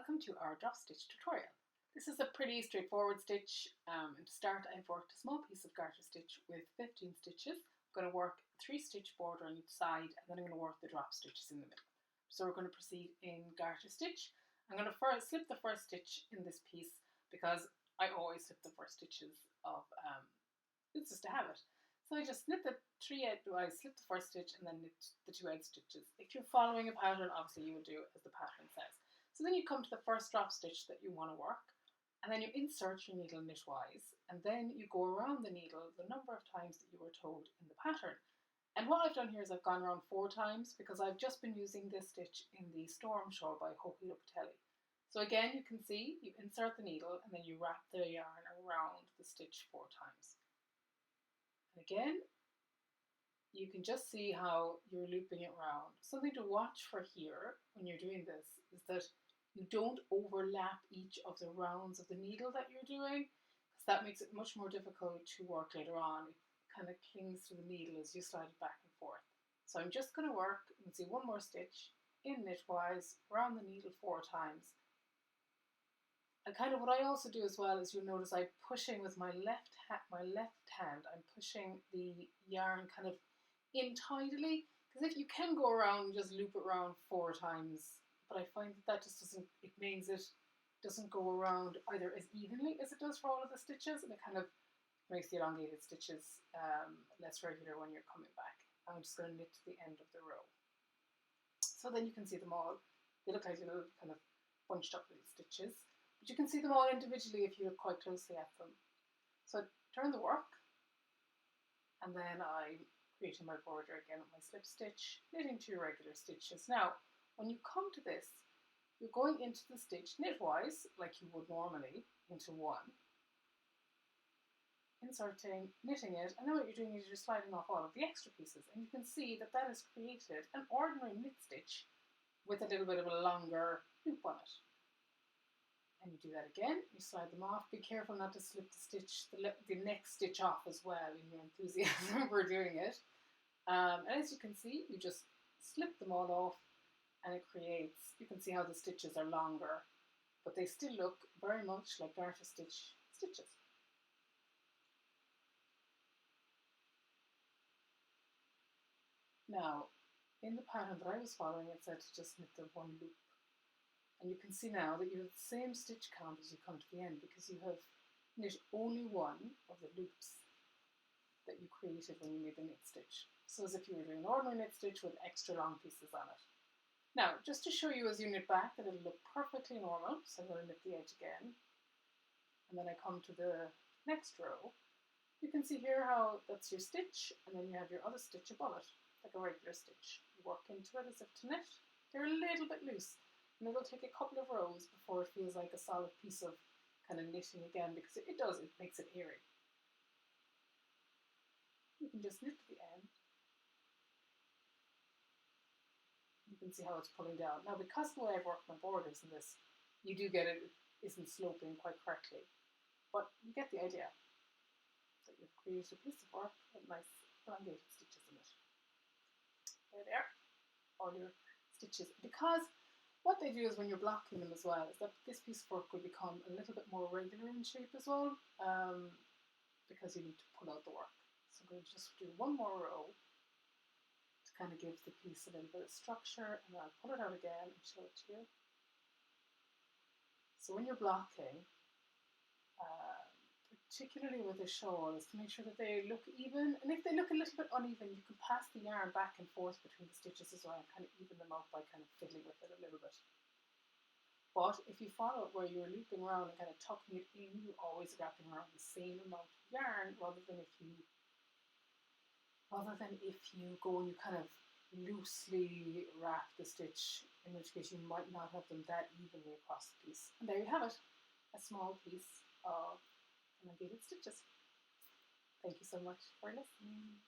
Welcome to our drop stitch tutorial. This is a pretty straightforward stitch, and to start I've worked a small piece of garter stitch with 15 stitches. I'm going to work a 3-stitch border on each side and then I'm going to work the drop stitches in the middle. So we're going to proceed in garter stitch. I'm going to slip the first stitch in this piece because I always slip the first stitches of, it's just a habit. So I just slip the first stitch and then knit the 2 edge stitches. If you're following a pattern, obviously you would do as the pattern says. So then you come to the first drop stitch that you want to work, and then you insert your needle knitwise, and then you go around the needle the number of times that you were told in the pattern. And what I've done here is I've gone around 4 times because I've just been using this stitch in the Storm shawl by Joji Locatelli. So again, you can see you insert the needle and then you wrap the yarn around the stitch 4 times. And again, you can just see how you're looping it around. Something to watch for here when you're doing this is that you don't overlap each of the rounds of the needle that you're doing, because that makes it much more difficult to work later on. It kind of clings to the needle as you slide it back and forth. So I'm just going to work, you can see one more stitch in knitwise around the needle 4 times. And kind of what I also do as well is you'll notice I'm pushing with my left hand, I'm pushing the yarn kind of in tidily, because if you can go around, just loop it around 4 times, but I find that just doesn't, it means it doesn't go around either as evenly as it does for all of the stitches, and it kind of makes the elongated stitches less regular when you're coming back. I'm just going to knit to the end of the row. So then you can see them all. They look like little kind of bunched up little stitches, but you can see them all individually if you look quite closely at them. So I turn the work, and then I'm creating my border again with my slip stitch, knitting 2 regular stitches. Now, when you come to this, you're going into the stitch knitwise, like you would normally, into 1, inserting, knitting it, and then what you're doing is you're sliding off all of the extra pieces, and you can see that that has created an ordinary knit stitch with a little bit of a longer loop on it. And you do that again, you slide them off. Be careful not to slip the stitch, the next stitch off as well in your enthusiasm for doing it. And as you can see, you just slip them all off, and it creates, you can see how the stitches are longer, but they still look very much like garter stitch stitches. Now, in the pattern that I was following, it said to just knit the 1 loop. And you can see now that you have the same stitch count as you come to the end, because you have knit only 1 of the loops that you created when you made the knit stitch. So as if you were doing an ordinary knit stitch with extra long pieces on it. Now, just to show you as you knit back that it'll look perfectly normal, so I'm going to knit the edge again, and then I come to the next row. You can see here how that's your stitch, and then you have your other stitch above it, like a regular stitch. You work into it as if to knit. They're a little bit loose, and it'll take a couple of rows before it feels like a solid piece of kind of knitting again, because it makes it airy. You can just knit to the end. You can see how it's pulling down. Now, because of the way I've worked my borders in this, you do get it isn't sloping quite correctly, but you get the idea that you've created a piece of work with nice elongated stitches in it. There they are, all your stitches. Because what they do is when you're blocking them as well, is that this piece of work will become a little bit more regular in shape as well, because you need to pull out the work. So I'm going to just do 1 more row, kind of gives the piece a little bit of structure, and I'll pull it out again and show it to you. So when you're blocking, particularly with a shawl, is to make sure that they look even, and if they look a little bit uneven, you can pass the yarn back and forth between the stitches as well and kind of even them out by kind of fiddling with it a little bit. But if you follow it where you're looping around and kind of tucking it in, you're always wrapping around the same amount of yarn, rather than if you go and you kind of loosely wrap the stitch, in which case you might not have them that evenly across the piece. And there you have it, a small piece of elongated stitches. Thank you so much for listening.